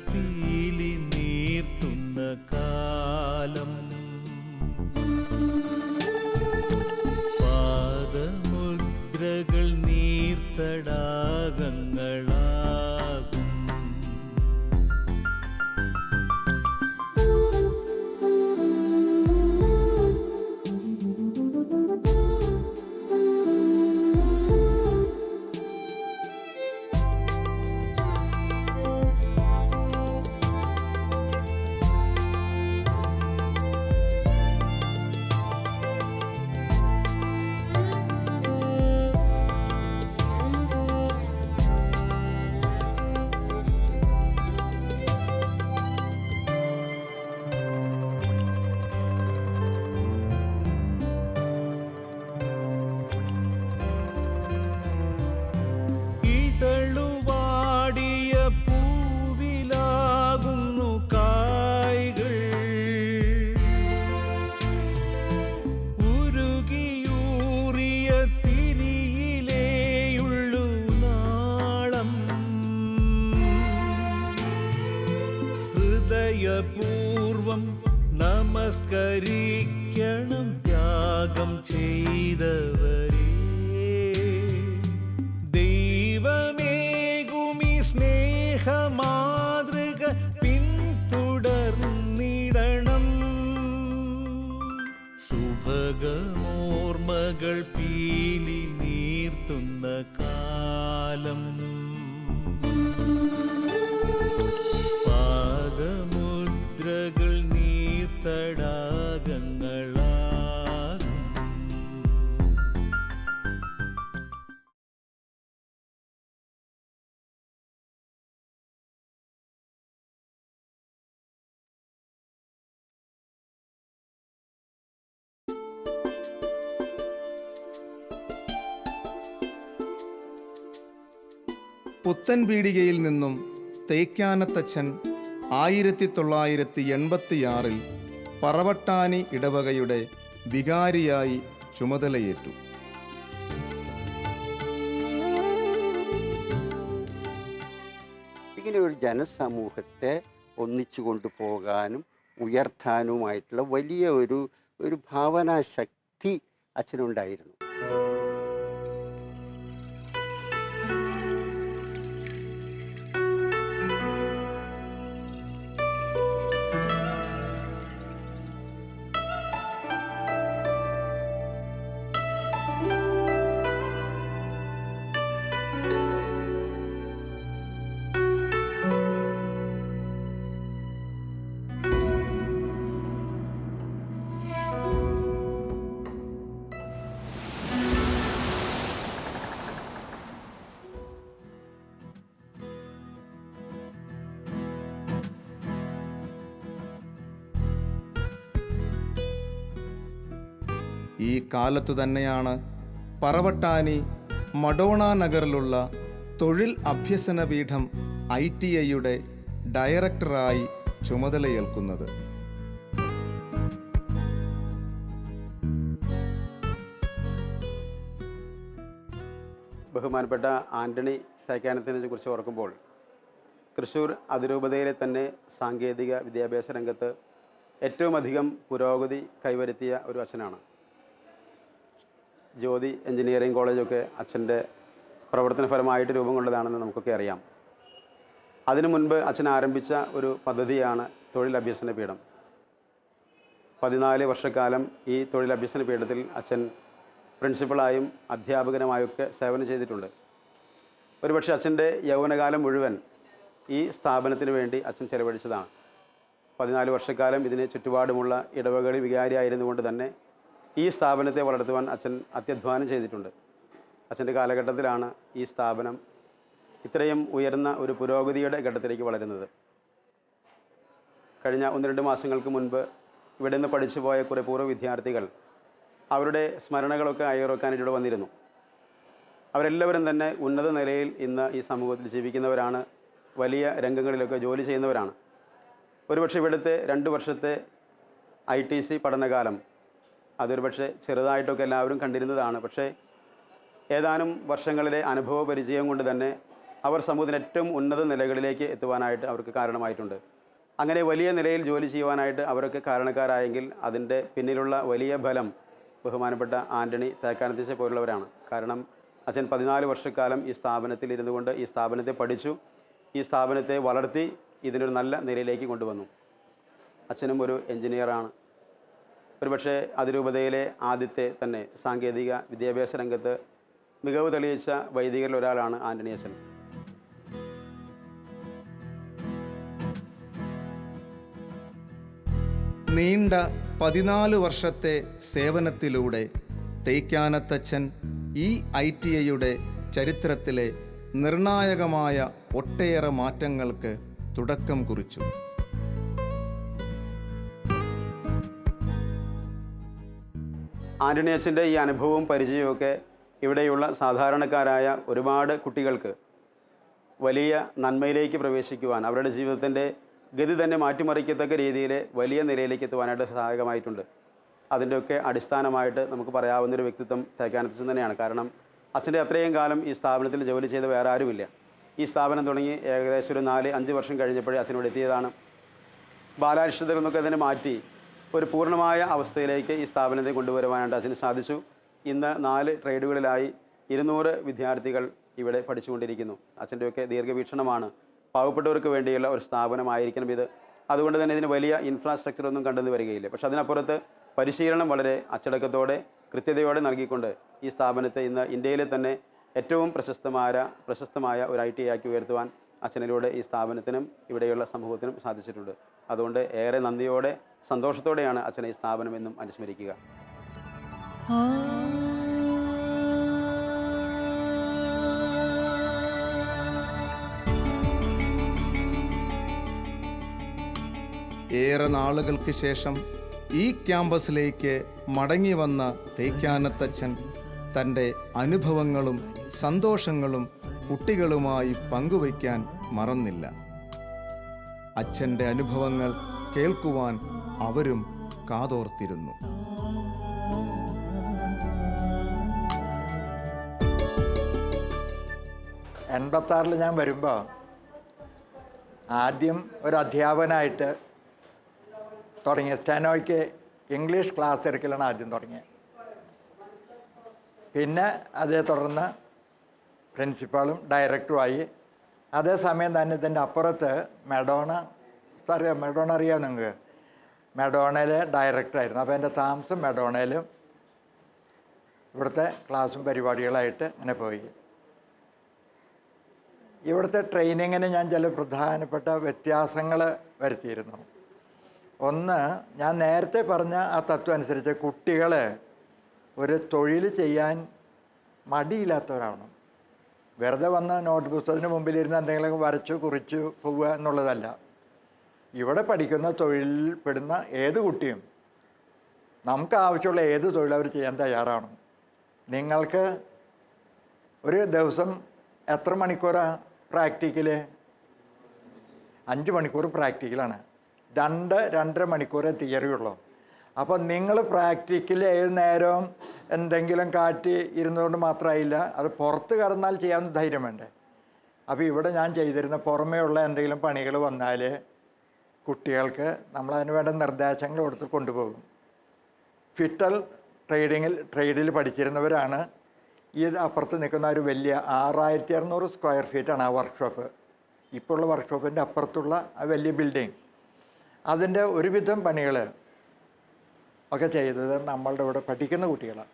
പീലി നീർത്തുന്ന കാലം. പാദമുദ്രകൾ നീർത്തടാകങ്ങളാകും. പൂർവം നമസ്കരിക്കണം ത്യാഗം ചെയ്തവരെ. ദൈവമേകുമി സ്നേഹമാതൃക പിന്തുടർന്നിടണം. സുഭഗമോർമ്മകൾ പീലി നീർത്തുന്ന കാലം. പാദമുദ്രകൾ നീർത്തടാകങ്ങളാകും. പുത്തൻപീടികയിൽ നിന്നും തേക്കാനത്തച്ഛൻ 1986 പറവട്ടാനി ഇടവകയുടെ വികാരിയായി ചുമതലയേറ്റു. ഇങ്ങനെ ഒരു ജനസമൂഹത്തെ ഒന്നിച്ചു കൊണ്ടുപോകാനും ഉയർത്താനുമായിട്ടുള്ള വലിയ ഒരു ഭാവനാശക്തി അച്ഛനുണ്ടായിരുന്നു. ഈ കാലത്തു തന്നെയാണ് പറവട്ടാനി മഡോണ നഗറിലുള്ള തൊഴിൽ അഭ്യസന പീഠം ITIയുടെ ഡയറക്ടറായി ചുമതലയേൽക്കുന്നത്. ബഹുമാനപ്പെട്ട ആൻ്റണി തേക്കാനത്തിനെ കുറിച്ച് ഓർക്കുമ്പോൾ തൃശ്ശൂർ അതിരൂപതയിലെ തന്നെ സാങ്കേതിക വിദ്യാഭ്യാസ രംഗത്ത് ഏറ്റവും അധികം പുരോഗതി കൈവരുത്തിയ ഒരു അച്ഛനാണ്. ജ്യോതി എഞ്ചിനീയറിംഗ് കോളേജൊക്കെ അച്ഛൻ്റെ പ്രവർത്തന ഫലമായിട്ട് രൂപം കൊണ്ടതാണെന്ന് നമുക്കൊക്കെ അറിയാം. അതിനു മുൻപ് അച്ഛൻ ആരംഭിച്ച ഒരു പദ്ധതിയാണ് തൊഴിൽ അഭ്യസന പീഠം. 14 വർഷക്കാലം ഈ തൊഴിൽ അഭ്യസന പീഠത്തിൽ അച്ഛൻ പ്രിൻസിപ്പളായും അധ്യാപകനുമായൊക്കെ സേവനം ചെയ്തിട്ടുണ്ട്. ഒരുപക്ഷെ അച്ഛൻ്റെ യൗവനകാലം മുഴുവൻ ഈ സ്ഥാപനത്തിന് വേണ്ടി അച്ഛൻ ചെലവഴിച്ചതാണ്. 14 വർഷക്കാലം ഇതിന് ചുറ്റുപാടുമുള്ള ഇടവകളിൽ വികാരിയായിരുന്നുകൊണ്ട് തന്നെ ഈ സ്ഥാപനത്തെ വളർത്തുവാൻ അച്ഛൻ അത്യധ്വാനം ചെയ്തിട്ടുണ്ട്. അച്ഛൻ്റെ കാലഘട്ടത്തിലാണ് ഈ സ്ഥാപനം ഇത്രയും ഉയർന്ന ഒരു പുരോഗതിയുടെ ഘട്ടത്തിലേക്ക് വളരുന്നത്. കഴിഞ്ഞ 1-2 മാസങ്ങൾക്ക് മുൻപ് ഇവിടെ നിന്ന് പഠിച്ചു പോയ കുറേ പൂർവ്വ വിദ്യാർത്ഥികൾ അവരുടെ സ്മരണകളൊക്കെ അയവിറക്കാനായിട്ട് ഇവിടെ വന്നിരുന്നു. അവരെല്ലാവരും തന്നെ ഉന്നത നിലയിൽ ഇന്ന് ഈ സമൂഹത്തിൽ ജീവിക്കുന്നവരാണ്, വലിയ രംഗങ്ങളിലൊക്കെ ജോലി ചെയ്യുന്നവരാണ്. ഒരുപക്ഷെ ഇവിടുത്തെ 2 വർഷത്തെ ITC പഠനകാലം അതൊരു പക്ഷേ ചെറുതായിട്ടൊക്കെ എല്ലാവരും കണ്ടിരുന്നതാണ്. പക്ഷേ ഏതാനും വർഷങ്ങളിലെ അനുഭവ പരിചയം കൊണ്ട് തന്നെ അവർ സമൂഹത്തിന് ഏറ്റവും ഉന്നത നിലകളിലേക്ക് എത്തുവാനായിട്ട് അവർക്ക് കാരണമായിട്ടുണ്ട്. അങ്ങനെ വലിയ നിലയിൽ ജോലി ചെയ്യുവാനായിട്ട് അവരൊക്കെ കാരണക്കാരായെങ്കിൽ അതിൻ്റെ പിന്നിലുള്ള വലിയ ബലം ബഹുമാനപ്പെട്ട ആൻ്റണി തേക്കാനത്തച്ഛനെ പോലുള്ളവരാണ്. കാരണം അച്ഛൻ 14 വർഷക്കാലം ഈ സ്ഥാപനത്തിൽ ഇരുന്നു കൊണ്ട് ഈ സ്ഥാപനത്തെ പഠിച്ചു, ഈ സ്ഥാപനത്തെ വളർത്തി ഇതിനൊരു നല്ല നിലയിലേക്ക് കൊണ്ടുവന്നു. അച്ഛനും ഒരു എൻജിനീയറാണ്. ഒരുപക്ഷെ അതിരൂപതയിലെ ആദ്യത്തെ തന്നെ സാങ്കേതിക വിദ്യാഭ്യാസ രംഗത്ത് മികവ് തെളിയിച്ച വൈദികരിൽ ഒരാളാണ് ആൻ്റണി അച്ഛൻ. നീണ്ട 14 വർഷത്തെ സേവനത്തിലൂടെ തേക്കാനത്തച്ഛൻ ഈ ITIയുടെ ചരിത്രത്തിലെ നിർണായകമായ ഒട്ടേറെ മാറ്റങ്ങൾക്ക് തുടക്കം കുറിച്ചു. ആൻ്റണി അച്ഛൻ്റെ ഈ അനുഭവവും പരിചയമൊക്കെ ഇവിടെയുള്ള സാധാരണക്കാരായ ഒരുപാട് കുട്ടികൾക്ക് വലിയ നന്മയിലേക്ക് പ്രവേശിക്കുവാൻ, അവരുടെ ജീവിതത്തിൻ്റെ ഗതി തന്നെ മാറ്റിമറിക്കത്തക്ക രീതിയിൽ വലിയ നിലയിലേക്ക് എത്തുവാനായിട്ട് സഹായകമായിട്ടുണ്ട്. അതിൻ്റെയൊക്കെ അടിസ്ഥാനമായിട്ട് നമുക്ക് പറയാവുന്നൊരു വ്യക്തിത്വം തേക്കാനത്തച്ഛൻ തന്നെയാണ്. കാരണം അച്ഛൻ്റെ അത്രയും കാലം ഈ സ്ഥാപനത്തിൽ ജോലി ചെയ്ത വേറെ ആരുമില്ല. ഈ സ്ഥാപനം തുടങ്ങി ഏകദേശം ഒരു 4-5 വർഷം കഴിഞ്ഞപ്പോഴേ അച്ഛനോട് എത്തിയതാണ്. ബാലാരിഷ്ടതയിൽ നിന്നൊക്കെ അതിനെ മാറ്റി ഒരു പൂർണ്ണമായ അവസ്ഥയിലേക്ക് ഈ സ്ഥാപനത്തെ കൊണ്ടുവരുവാനായിട്ട് അച്ഛന് സാധിച്ചു. ഇന്ന് 4 ട്രേഡുകളിലായി 200 വിദ്യാർത്ഥികൾ ഇവിടെ പഠിച്ചുകൊണ്ടിരിക്കുന്നു. അച്ഛൻ്റെയൊക്കെ ദീർഘവീക്ഷണമാണ്. പാവപ്പെട്ടവർക്ക് വേണ്ടിയുള്ള ഒരു സ്ഥാപനമായിരിക്കണം ഇത്. അതുകൊണ്ട് തന്നെ ഇതിന് വലിയ ഇൻഫ്രാസ്ട്രക്ചറൊന്നും കണ്ടെന്ന് വരികയില്ല. പക്ഷെ അതിനപ്പുറത്ത് പരിശീലനം വളരെ അച്ചടക്കത്തോടെ കൃത്യതയോടെ നൽകിക്കൊണ്ട് ഈ സ്ഥാപനത്തെ ഇന്ന് ഇന്ത്യയിലെ തന്നെ ഏറ്റവും പ്രശസ്തമായ ഒരു ITI ആക്കി ഉയർത്തുവാൻ അച്ഛനിലൂടെ ഈ സ്ഥാപനത്തിനും ഇവിടെയുള്ള സമൂഹത്തിനും സാധിച്ചിട്ടുണ്ട്. അതുകൊണ്ട് ഏറെ നന്ദിയോടെ സന്തോഷത്തോടെയാണ് അച്ഛനെ ഈ സ്ഥാപനം എന്നും അനുസ്മരിക്കുക. ഏറെ നാളുകൾക്ക് ശേഷം ഈ ക്യാമ്പസിലേക്ക് മടങ്ങി വന്ന തേക്കാനത്തച്ഛൻ തൻ്റെ അനുഭവങ്ങളും സന്തോഷങ്ങളും കുട്ടികളുമായി പങ്കുവയ്ക്കാൻ മറന്നില്ല. അച്ഛൻ്റെ അനുഭവങ്ങൾ കേൾക്കുവാൻ അവരും കാതോർത്തിരുന്നു. '86 ഞാൻ വരുമ്പോൾ ആദ്യം ഒരു അധ്യാപകനായിട്ട് തുടങ്ങിയ സ്റ്റെനോയ്ക്ക് ഇംഗ്ലീഷ് ക്ലാസ് എടുക്കലാണ് ആദ്യം തുടങ്ങിയത്. പിന്നെ അതേ തുടർന്ന് പ്രിൻസിപ്പാളും ഡയറക്ടറുമായി. അതേസമയം തന്നെ ഇതിൻ്റെ അപ്പുറത്ത് മെഡോണ അറിയാം നിങ്ങൾക്ക്, മെഡോണയിലെ ഡയറക്ടറായിരുന്നു. അപ്പോൾ എൻ്റെ താമസം മെഡോണയിലും ഇവിടുത്തെ ക്ലാസ്സും പരിപാടികളായിട്ട് അങ്ങനെ പോയി. ഇവിടുത്തെ ട്രെയിനിങ്ങിന് ഞാൻ ചില പ്രധാനപ്പെട്ട വ്യത്യാസങ്ങൾ വരുത്തിയിരുന്നു. ഒന്ന്, ഞാൻ നേരത്തെ പറഞ്ഞ ആ തത്വം അനുസരിച്ച് കുട്ടികൾ ഒരു തൊഴിൽ ചെയ്യാൻ മടിയില്ലാത്തവരാവണം. വെറുതെ വന്ന നോട്ട് പുസ്തകത്തിന് മുമ്പിലിരുന്ന് എന്തെങ്കിലും വരച്ചു കുറിച്ചു പോവുക എന്നുള്ളതല്ല. ഇവിടെ പഠിക്കുന്ന തൊഴിലിൽ പെടുന്ന ഏത് കുട്ടിയും നമുക്ക് ആവശ്യമുള്ള ഏത് തൊഴിൽ അവർ ചെയ്യാൻ തയ്യാറാണ്. നിങ്ങൾക്ക് ഒരു ദിവസം എത്ര മണിക്കൂറാണ് പ്രാക്ടിക്കൽ? 5 മണിക്കൂർ പ്രാക്ടിക്കലാണ്, 2-2.5 മണിക്കൂറേ തിയറി ഉള്ളൂ. അപ്പോൾ നിങ്ങൾ പ്രാക്ടിക്കൽ ഏത് നേരവും എന്തെങ്കിലും കാട്ടി ഇരുന്നുകൊണ്ട് മാത്രമായില്ല, അത് പുറത്ത് കടന്നാൽ ചെയ്യാവുന്ന ധൈര്യം വേണ്ടേ. അപ്പോൾ ഇവിടെ ഞാൻ ചെയ്തിരുന്ന പുറമേ ഉള്ള എന്തെങ്കിലും പണികൾ വന്നാൽ കുട്ടികൾക്ക് നമ്മളതിന് വേണ്ട നിർദ്ദേശങ്ങൾ കൊടുത്ത് കൊണ്ടുപോകും. ഫിറ്റൽ ട്രേഡിൽ പഠിച്ചിരുന്നവരാണ്. ഈ അപ്പുറത്ത് നിൽക്കുന്ന ഒരു വലിയ 6600 സ്ക്വയർ ഫീറ്റാണ് ആ വർക്ക്ഷോപ്പ്. ഇപ്പോൾ ഉള്ള വർക്ക്ഷോപ്പിൻ്റെ അപ്പുറത്തുള്ള ആ വലിയ ബിൽഡിങ്, അതിൻ്റെ ഒരുവിധം പണികൾ ഒക്കെ ചെയ്തത് നമ്മളുടെ ഇവിടെ പഠിക്കുന്ന കുട്ടികളാണ്.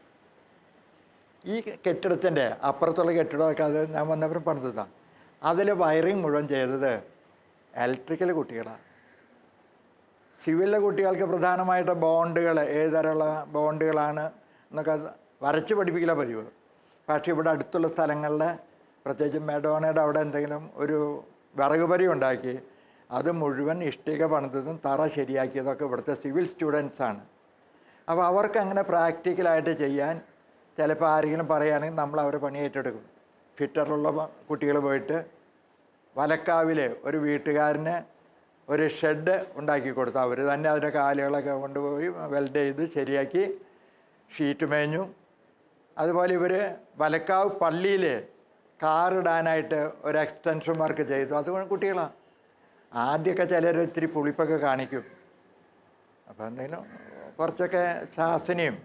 ഈ കെട്ടിടത്തിൻ്റെ അപ്പുറത്തുള്ള കെട്ടിടമൊക്കെ അത് ഞാൻ വന്നവരും പണിതതാണ്. അതിൽ വയറിങ് മുഴുവൻ ചെയ്തത് ഇലക്ട്രിക്കൽ കുട്ടികളാണ്. സിവിലിലെ കുട്ടികൾക്ക് പ്രധാനമായിട്ട് ബോണ്ടുകൾ, ഏത് തരമുള്ള ബോണ്ടുകളാണ് എന്നൊക്കെ വരച്ച് പഠിപ്പിക്കില്ല പതിവ്. പക്ഷേ ഇവിടെ അടുത്തുള്ള സ്ഥലങ്ങളിൽ, പ്രത്യേകിച്ച് മെഡോണയുടെ അവിടെ എന്തെങ്കിലും ഒരു വിറകുപരി ഉണ്ടാക്കി അത് മുഴുവൻ ഇഷ്ടിക പണിതതും തറ ശരിയാക്കിയതൊക്കെ ഇവിടുത്തെ സിവിൽ സ്റ്റുഡൻസാണ്. അപ്പോൾ അവർക്ക് അങ്ങനെ പ്രാക്ടിക്കലായിട്ട് ചെയ്യാൻ ചിലപ്പോൾ ആരെങ്കിലും പറയുകയാണെങ്കിൽ നമ്മൾ അവരെ പണി ഏറ്റെടുക്കും. ഫിറ്ററുള്ള കുട്ടികൾ പോയിട്ട് വലക്കാവിൽ ഒരു വീട്ടുകാരന് ഒരു ഷെഡ് ഉണ്ടാക്കി കൊടുത്തു. അവർ തന്നെ അതിൻ്റെ കാലുകളൊക്കെ കൊണ്ടുപോയി വെൽഡ് ചെയ്ത് ശരിയാക്കി ഷീറ്റ് മേഞ്ഞു. അതുപോലെ ഇവർ വലക്കാവ് പള്ളിയിൽ കാറിടാനായിട്ട് ഒരു എക്സ്റ്റൻഷൻ വർക്ക് ചെയ്തു. അത് കുട്ടികളാണ്. ആദ്യമൊക്കെ ചിലർ ഇത്തിരി പുളിപ്പൊക്കെ കാണിക്കും. അപ്പോൾ എന്തെങ്കിലും കുറച്ചൊക്കെ ശാസനയും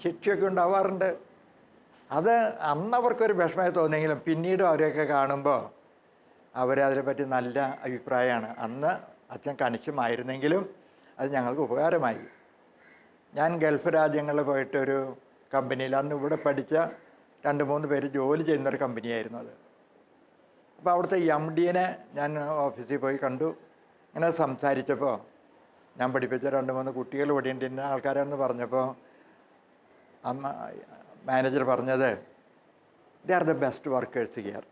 ശിക്ഷയൊക്കെ ഉണ്ടാവാറുണ്ട്. അത് അന്നവർക്കൊരു വിഷമമായി തോന്നിയെങ്കിലും പിന്നീട് അവരെയൊക്കെ കാണുമ്പോൾ അവരതിനെപ്പറ്റി നല്ല അഭിപ്രായമാണ്. അന്ന് അച്ഛൻ കണിശമായിരുന്നെങ്കിലും അത് ഞങ്ങൾക്ക് ഉപകാരമായി. ഞാൻ ഗൾഫ് രാജ്യങ്ങളിൽ പോയിട്ടൊരു കമ്പനിയിൽ, അന്ന് ഇവിടെ പഠിച്ച 2-3 പേര് ജോലി ചെയ്യുന്നൊരു കമ്പനിയായിരുന്നു അത്. അപ്പോൾ അവിടുത്തെ MD-നെ ഞാൻ ഓഫീസിൽ പോയി കണ്ടു. ഇങ്ങനെ സംസാരിച്ചപ്പോൾ ഞാൻ പഠിപ്പിച്ച 2-3 കുട്ടികൾ ഇവിടെ ഉണ്ട്, ഇന്ന ആൾക്കാരാണെന്ന് പറഞ്ഞപ്പോൾ മാനേജർ പറഞ്ഞത്, they are the best workers here.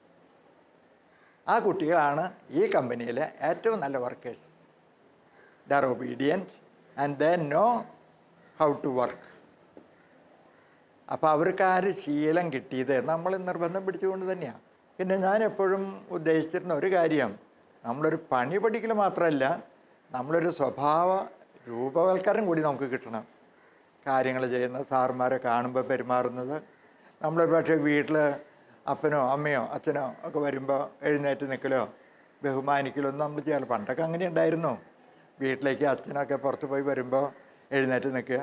ആ കുട്ടികളാണ് ഈ കമ്പനിയിലെ ഏറ്റവും നല്ല workers. They are obedient and they know how to work. അപ്പോൾ അവർക്ക് ആ ഒരു ശീലം കിട്ടിയത് നമ്മൾ നിർബന്ധം പിടിച്ചുകൊണ്ട് തന്നെയാണ്. പിന്നെ ഞാൻ എപ്പോഴും ഉദ്ദേശിച്ചിരുന്ന ഒരു കാര്യം, നമ്മളൊരു പണി പഠിക്കൽ മാത്രമല്ല, നമ്മളൊരു സ്വഭാവ രൂപവൽക്കരണം കൂടി നമുക്ക് കിട്ടണം. കാര്യങ്ങൾ ചെയ്യുന്നത്, സാറുമാരെ കാണുമ്പോൾ പെരുമാറുന്നത്, നമ്മൾ പക്ഷേ വീട്ടിൽ അപ്പനോ അമ്മയോ അച്ഛനോ ഒക്കെ വരുമ്പോൾ എഴുന്നേറ്റ് നിൽക്കലോ ബഹുമാനിക്കലോ ഒന്നും നമ്മൾ ചെയ്യാറ്. പണ്ടൊക്കെ അങ്ങനെ ഉണ്ടായിരുന്നു. വീട്ടിലേക്ക് അച്ഛനൊക്കെ പുറത്ത് പോയി വരുമ്പോൾ എഴുന്നേറ്റ് നിൽക്കുക,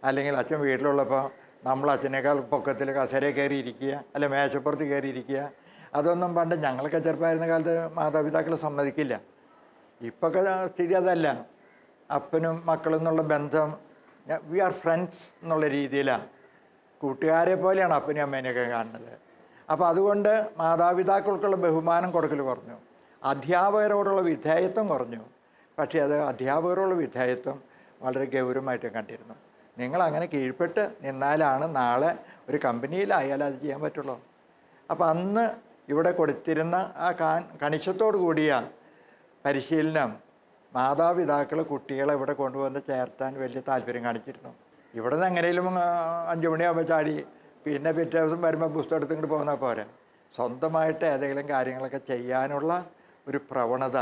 അല്ലെങ്കിൽ അച്ഛൻ വീട്ടിലുള്ളപ്പോൾ നമ്മൾ അച്ഛനേക്കാൾ പൊക്കത്തിൽ കസേരയിൽ കയറി ഇരിക്കുക, അല്ലെ മേശപ്പുറത്ത് കയറി ഇരിക്കുക. അതൊന്നും പണ്ട് ഞങ്ങളൊക്കെ ചെറുപ്പമായിരുന്ന കാലത്ത് മാതാപിതാക്കൾ സമ്മതിക്കില്ല. ഇപ്പൊക്കെ സ്ഥിതി അതല്ല. അപ്പനും മക്കളും എന്നുള്ള ബന്ധം വി ആർ ഫ്രണ്ട്സ് എന്നുള്ള രീതിയിലാണ്, കൂട്ടുകാരെ പോലെയാണ് അപ്പനെയും അമ്മേനെയൊക്കെ കാണുന്നത്. അപ്പോൾ അതുകൊണ്ട് മാതാപിതാക്കൾക്കുള്ള ബഹുമാനം കൊടുക്കൽ കുറഞ്ഞു, അധ്യാപകരോടുള്ള വിധേയത്വം കുറഞ്ഞു. പക്ഷേ അത് അധ്യാപകരോടുള്ള വിധേയത്വം വളരെ ഗൗരവമായിട്ട് കണ്ടിരുന്നു. നിങ്ങളങ്ങനെ കീഴ്പ്പെട്ട് നിന്നാലാണ് നാളെ ഒരു കമ്പനിയിലായാലും അത് ചെയ്യാൻ പറ്റുള്ളൂ. അപ്പോൾ അന്ന് ഇവിടെ കൊടുത്തിരുന്ന ആ കണിശത്തോടു കൂടിയ പരിശീലനം മാതാപിതാക്കൾ കുട്ടികളെ ഇവിടെ കൊണ്ടുവന്ന് ചേർത്താൻ വലിയ താല്പര്യം കാണിച്ചിരുന്നു. ഇവിടെ നിന്ന് എങ്ങനെയും 5 മണിയാകുമ്പോൾ ചാടി പിന്നെ പിറ്റേ ദിവസം വരുമ്പോൾ പുസ്തകം എടുത്തിങ്ങോട്ട് പോകുന്നാൽ പോരാ. സ്വന്തമായിട്ട് ഏതെങ്കിലും കാര്യങ്ങളൊക്കെ ചെയ്യാനുള്ള ഒരു പ്രവണത,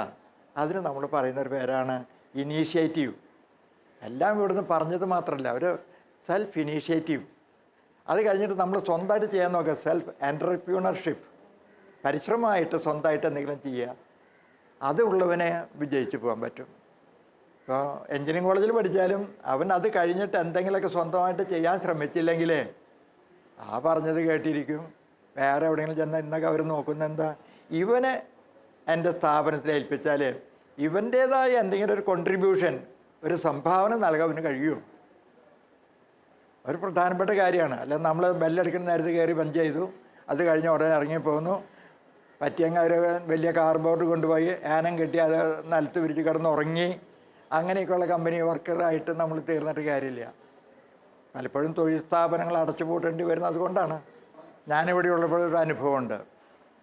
അതിന് നമ്മൾ പറയുന്നൊരു പേരാണ് ഇനീഷ്യേറ്റീവ്. എല്ലാം ഇവിടുന്ന് പറഞ്ഞത് മാത്രമല്ല, ഒരു സെൽഫ് ഇനീഷ്യേറ്റീവ്. അത് കഴിഞ്ഞിട്ട് നമ്മൾ സ്വന്തമായിട്ട് ചെയ്യാൻ നോക്കുക, സെൽഫ് എൻ്റർപ്രീനർഷിപ്പ്. പരിശ്രമമായിട്ട് സ്വന്തമായിട്ട് എന്തെങ്കിലും ചെയ്യുക, അതുള്ളവനെ വിജയിച്ച് പോകാൻ പറ്റും. ഇപ്പോൾ എഞ്ചിനീയറിംഗ് കോളേജിൽ പഠിച്ചാലും അവൻ അത് കഴിഞ്ഞിട്ട് എന്തെങ്കിലുമൊക്കെ സ്വന്തമായിട്ട് ചെയ്യാൻ ശ്രമിച്ചില്ലെങ്കിൽ ആ പറഞ്ഞത് കേട്ടിരിക്കും. വേറെ എവിടെയെങ്കിലും ചെന്നാൽ ഇന്നൊക്കെ അവർ നോക്കുന്ന എന്താ, ഇവനെ എൻ്റെ സ്ഥാപനത്തിൽ ഏൽപ്പിച്ചാൽ ഇവൻ്റേതായ എന്തെങ്കിലും ഒരു കോൺട്രിബ്യൂഷൻ, ഒരു സംഭാവന നൽകാൻ അവന് കഴിയുമോ? ഒരു പ്രധാനപ്പെട്ട കാര്യമാണ്. അല്ല നമ്മൾ ബെല്ലടിക്കുന്ന നേരത്ത് കയറി പഞ്ച് ചെയ്തു, അത് കഴിഞ്ഞ് ഉടനെ ഇറങ്ങിപ്പോന്നു, പറ്റിയെങ്കിൽ അവർ വലിയ കാർബോർഡ് കൊണ്ടുപോയി ആനം കെട്ടി അത് നിലത്ത് വിരിച്ച് കിടന്ന് ഉറങ്ങി, അങ്ങനെയൊക്കെയുള്ള കമ്പനി വർക്കറായിട്ട് നമ്മൾ തീർന്നിട്ട് കാര്യമില്ല. പലപ്പോഴും തൊഴിൽ സ്ഥാപനങ്ങൾ അടച്ചുപൂട്ടേണ്ടി വരുന്നത് അതുകൊണ്ടാണ്. ഞാനിവിടെ ഉള്ളപ്പോൾ ഒരു അനുഭവമുണ്ട്.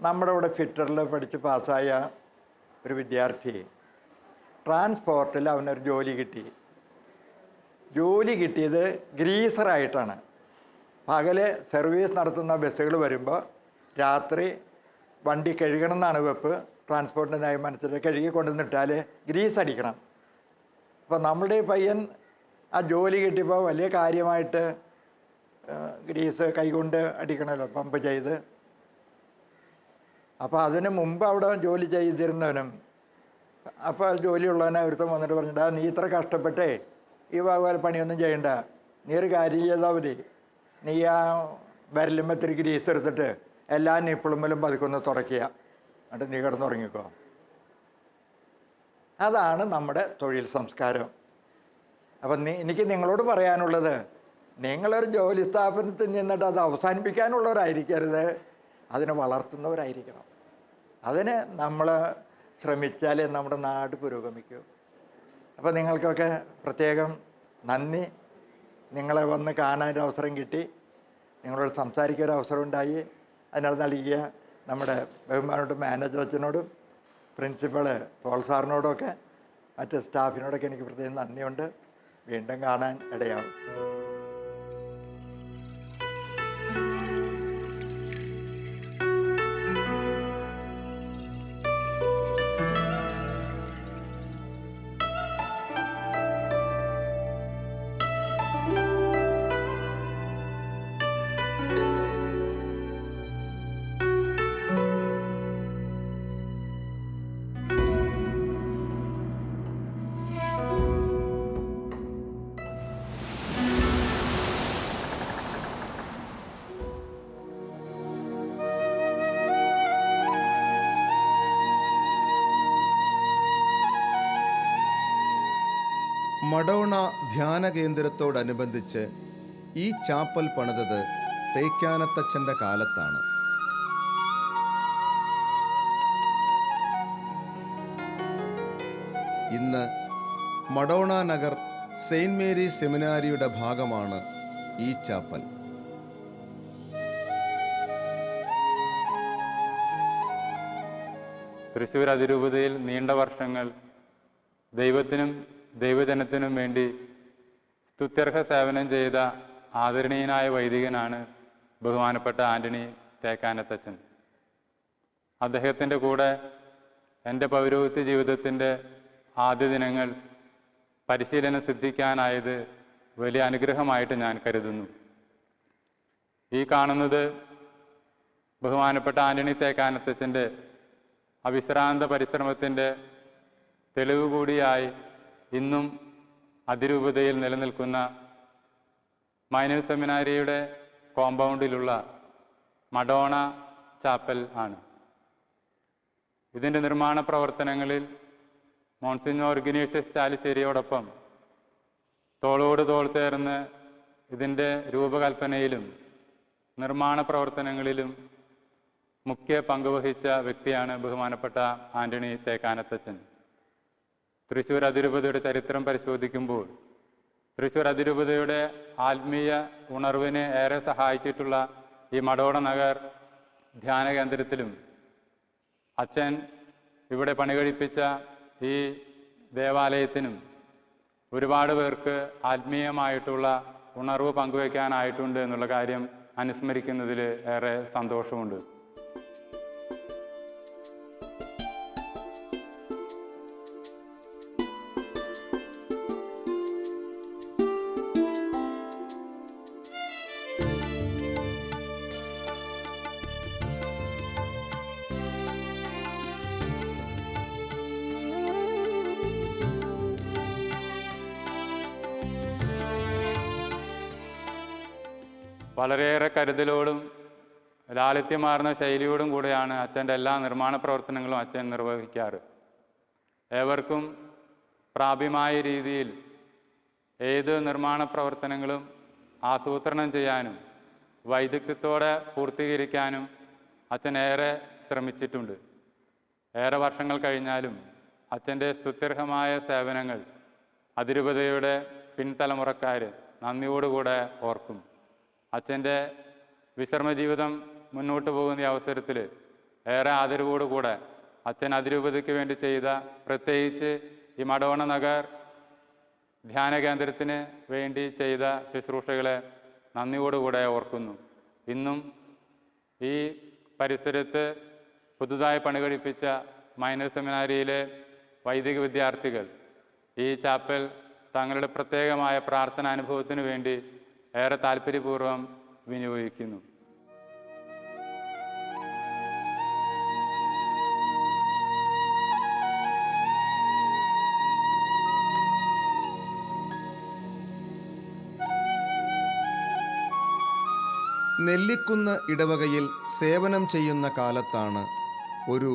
നമ്മുടെ ഇവിടെ ഫിറ്ററിൽ പഠിച്ച് പാസ്സായ ഒരു വിദ്യാർത്ഥി, ട്രാൻസ്പോർട്ടിൽ അവനൊരു ജോലി കിട്ടി. ജോലി കിട്ടിയത് ഗ്രീസറായിട്ടാണ്. പകല് സർവീസ് നടത്തുന്ന ബസ്സുകൾ വരുമ്പോൾ രാത്രി വണ്ടി കഴുകണം എന്നാണ് വെപ്പ്. ട്രാൻസ്പോർട്ടിൻ്റെ നയം അനുസരിച്ച് കഴുകി കൊണ്ടുവന്നിട്ടാൽ ഗ്രീസ് അടിക്കണം. അപ്പോൾ നമ്മളുടെ പയ്യൻ ആ ജോലി കിട്ടിയപ്പോൾ വലിയ കാര്യമായിട്ട് ഗ്രീസ് കൈകൊണ്ട് അടിക്കണമല്ലോ, പമ്പ് ചെയ്ത്. അപ്പോൾ അതിന് മുമ്പ് അവിടെ ജോലി ചെയ്തിരുന്നവനും, അപ്പോൾ ജോലിയുള്ളവനെ ഒരുത്തം വന്നിട്ട് പറഞ്ഞിട്ട്, നീ ഇത്ര കഷ്ടപ്പെട്ടേ ഈ വകപോലെ പണിയൊന്നും ചെയ്യണ്ട, നീ ഒരു കാര്യം ചെയ്താൽ മതി, നീ ആ വിരലുമ്പോൾ ഇത്തിരി ഗ്രീസ് എടുത്തിട്ട് എല്ലാ നിപ്പിളുമ്മലും പതുക്കൊന്ന് തുടയ്ക്കുക, എന്നിട്ട് നീ കിടന്നുറങ്ങിക്കോ. അതാണ് നമ്മുടെ തൊഴിൽ സംസ്കാരം. അപ്പം എനിക്ക് നിങ്ങളോട് പറയാനുള്ളത്, നിങ്ങളൊരു ജോലി സ്ഥാപനത്തിൽ നിന്നിട്ട് അത് അവസാനിപ്പിക്കാനുള്ളവരായിരിക്കരുത്, അതിനെ വളർത്തുന്നവരായിരിക്കണം. അതിന് നമ്മൾ ശ്രമിച്ചാലേ നമ്മുടെ നാട് പുരോഗമിക്കൂ. അപ്പോൾ നിങ്ങൾക്കൊക്കെ പ്രത്യേകം നന്ദി. നിങ്ങളെ വന്ന് കാണാനൊരു അവസരം കിട്ടി, നിങ്ങളോട് സംസാരിക്കാൻ ഒരു അവസരം ഉണ്ടായി. അതിനകത്ത് നൽകിയ നമ്മുടെ ബഹുമാനോടും മാനേജർ അച്ഛനോടും പ്രിൻസിപ്പൾ പോൾ സാറിനോടൊക്കെ മറ്റ് സ്റ്റാഫിനോടൊക്കെ എനിക്ക് പ്രത്യേകം നന്ദിയുണ്ട്. വീണ്ടും കാണാൻ ഇടയാവും. മഡോണ ധ്യാന കേന്ദ്രത്തോടനുബന്ധിച്ച് ഈ ചാപ്പൽ പണിതത് തേക്കാനത്തച്ഛൻ്റെ കാലത്താണ്. ഇന്ന് മഡോണ നഗർ സെയിൻറ് മേരീസ് സെമിനാരിയുടെ ഭാഗമാണ് ഈ ചാപ്പൽ. തൃശ്ശൂർ അതിരൂപതയിൽ നീണ്ട വർഷങ്ങൾ ദൈവത്തിനും ദൈവജനത്തിനും വേണ്ടി സ്തുത്യർഹ സേവനം ചെയ്ത ആദരണീയനായ വൈദികനാണ് ബഹുമാനപ്പെട്ട ആൻ്റണി തേക്കാനത്തച്ഛൻ. അദ്ദേഹത്തിൻ്റെ കൂടെ എൻ്റെ പൗരോഹിത്യ ജീവിതത്തിൻ്റെ ആദ്യ ദിനങ്ങൾ പരിശീലനം സിദ്ധിക്കാനായത് വലിയ അനുഗ്രഹമായിട്ട് ഞാൻ കരുതുന്നു. ഈ കാണുന്നത് ബഹുമാനപ്പെട്ട ആൻ്റണി തേക്കാനത്തച്ഛൻ്റെ അവിശ്രാന്ത പരിശ്രമത്തിൻ്റെ തെളിവ് കൂടിയായി ഇന്നും അതിരൂപതയിൽ നിലനിൽക്കുന്ന മൈനർ സെമിനാരിയുടെ കോമ്പൗണ്ടിലുള്ള മഡോണ ചാപ്പൽ ആണ്. ഇതിൻ്റെ നിർമ്മാണ പ്രവർത്തനങ്ങളിൽ മോൺസിഞ്ഞോർ ഇഗ്നേഷ്യസ് ചാലിശ്ശേരിയോടൊപ്പം തോളോട് തോൾ ചേർന്ന് ഇതിൻ്റെ രൂപകൽപ്പനയിലും നിർമ്മാണ പ്രവർത്തനങ്ങളിലും മുഖ്യ പങ്കുവഹിച്ച വ്യക്തിയാണ് ബഹുമാനപ്പെട്ട ആൻ്റണി തേക്കാനത്തച്ഛൻ. തൃശ്ശൂർ അതിരൂപതയുടെ ചരിത്രം പരിശോധിക്കുമ്പോൾ തൃശ്ശൂർ അതിരൂപതയുടെ ആത്മീയ ഉണർവിനെ ഏറെ സഹായിച്ചിട്ടുള്ള ഈ മഡോണ നഗർ ധ്യാന കേന്ദ്രത്തിലും അച്ഛൻ ഇവിടെ പണികഴിപ്പിച്ച ഈ ദേവാലയത്തിനും ഒരുപാട് പേർക്ക് ആത്മീയമായിട്ടുള്ള ഉണർവ് പങ്കുവയ്ക്കാനായിട്ടുണ്ട് എന്നുള്ള കാര്യം അനുസ്മരിക്കുന്നതിൽ ഏറെ സന്തോഷമുണ്ട്. വളരെയേറെ കരുതലോടും ലാളിത്യമാർന്ന ശൈലിയോടും കൂടെയാണ് അച്ഛൻ്റെ എല്ലാ നിർമ്മാണ പ്രവർത്തനങ്ങളും അച്ഛൻ നിർവഹിക്കാറ്. ഏവർക്കും പ്രാപ്യമായ രീതിയിൽ ഏത് നിർമ്മാണ പ്രവർത്തനങ്ങളും ആസൂത്രണം ചെയ്യാനും വൈദഗ്ധ്യത്തോടെ പൂർത്തീകരിക്കാനും അച്ഛൻ ഏറെ ശ്രമിച്ചിട്ടുണ്ട്. ഏറെ വർഷങ്ങൾ കഴിഞ്ഞാലും അച്ഛൻ്റെ സ്തുത്യർഹമായ സേവനങ്ങൾ അതിരൂപതയുടെ പിൻതലമുറക്കാർ നന്ദിയോടുകൂടെ ഓർക്കും. അച്ഛൻ്റെ വിശ്രമ ജീവിതം മുന്നോട്ട് പോകുന്ന ഈ അവസരത്തിൽ ഏറെ ആദരവോടുകൂടെ അച്ഛൻ അതിരൂപതയ്ക്ക് വേണ്ടി ചെയ്ത, പ്രത്യേകിച്ച് ഈ മഡോണ നഗർ ധ്യാന കേന്ദ്രത്തിന് വേണ്ടി ചെയ്ത ശുശ്രൂഷകളെ നന്ദിയോടുകൂടെ ഓർക്കുന്നു. ഇന്നും ഈ പരിസരത്ത് പുതുതായി പണികഴിപ്പിച്ച മൈനർ സെമിനാരിയിലെ വൈദിക വിദ്യാർത്ഥികൾ ഈ ചാപ്പൽ തങ്ങളുടെ പ്രത്യേകമായ പ്രാർത്ഥന അനുഭവത്തിന് വേണ്ടി ഏറെ താല്പര്യപൂർവ്വം വിനിയോഗിക്കുന്നു. നെല്ലിക്കുന്ന് ഇടവകയിൽ സേവനം ചെയ്യുന്ന കാലത്താണ് ഒരു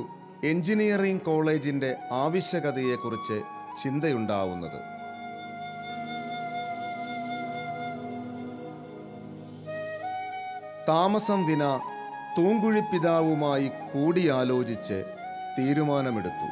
എഞ്ചിനീയറിംഗ് കോളേജിൻ്റെ ആവശ്യകതയെക്കുറിച്ച് ചിന്തയുണ്ടാവുന്നത്. താമസം വിന തൂങ്കുഴി പിതാവുമായി കൂടിയാലോചിച്ച് തീരുമാനമെടുത്തു.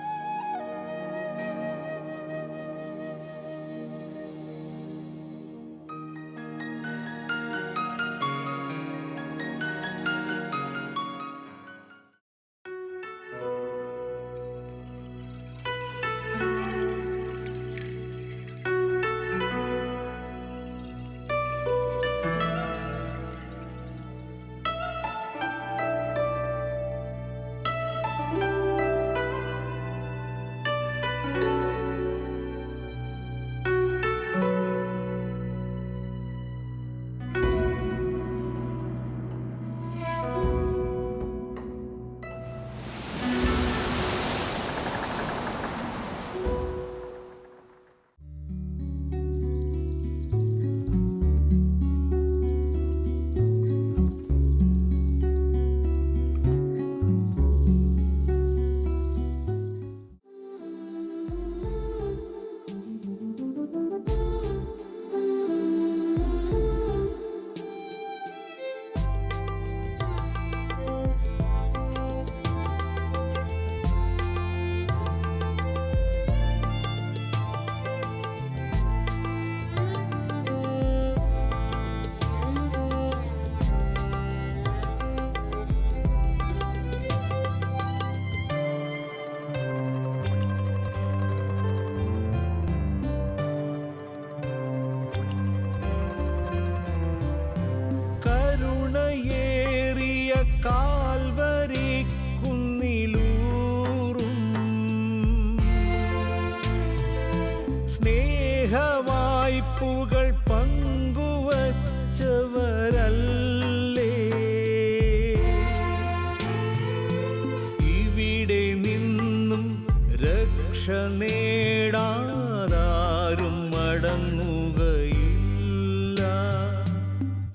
നേടാതാരും മടങ്ങുകയില്ല.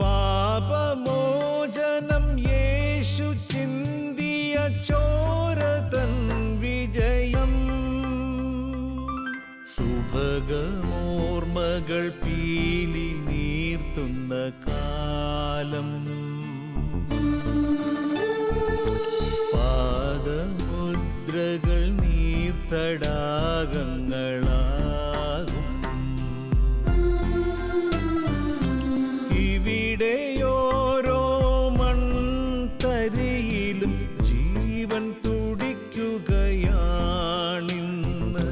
പാപമോചനം യേശു ചിന്തിയ ചോരതൻ വിജയം. സുഭഗമോർമകൾ പീലി നീർത്തുന്ന കാലം. പാദമുദ്രകൾ നീർത്തടാകങ്ങളാകും. ഇവിടെയോരോ മൺതരിയിലും ജീവൻ തുടിക്കുകയാണിന്ന്.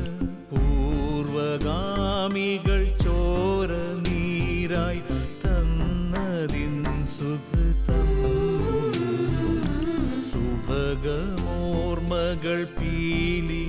പൂർവഗാമികൾ ചോര നീരായി തന്നതിൻ സുഹൃതം. സുഭഗമോർമകൾ പീലി